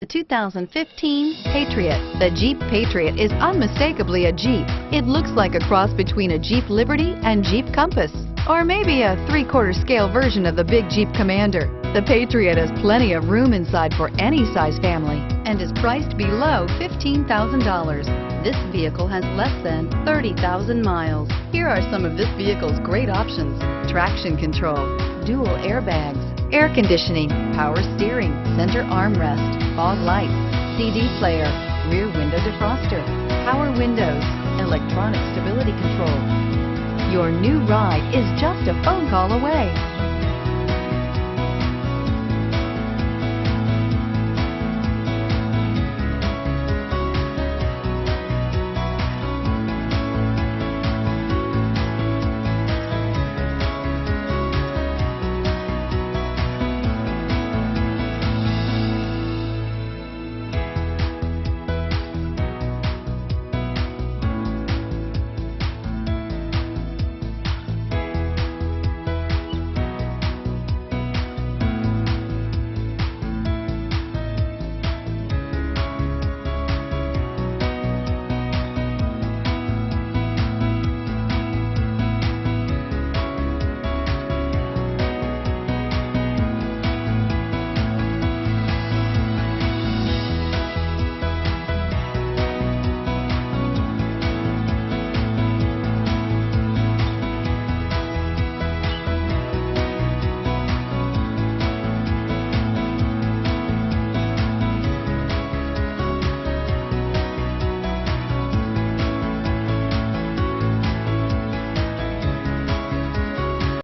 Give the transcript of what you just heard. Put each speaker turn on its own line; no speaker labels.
The 2015 Patriot. The Jeep Patriot is unmistakably a Jeep. It looks like a cross between a Jeep Liberty and Jeep Compass, or maybe a 3/4 scale version of the big Jeep Commander. The Patriot has plenty of room inside for any size family and is priced below $15,000. This vehicle has less than 30,000 miles. Here are some of this vehicle's great options: traction control, dual airbags, air conditioning, power steering, center armrest, fog lights, CD player, rear window defroster, power windows, electronic stability control. Your new ride is just a phone call away.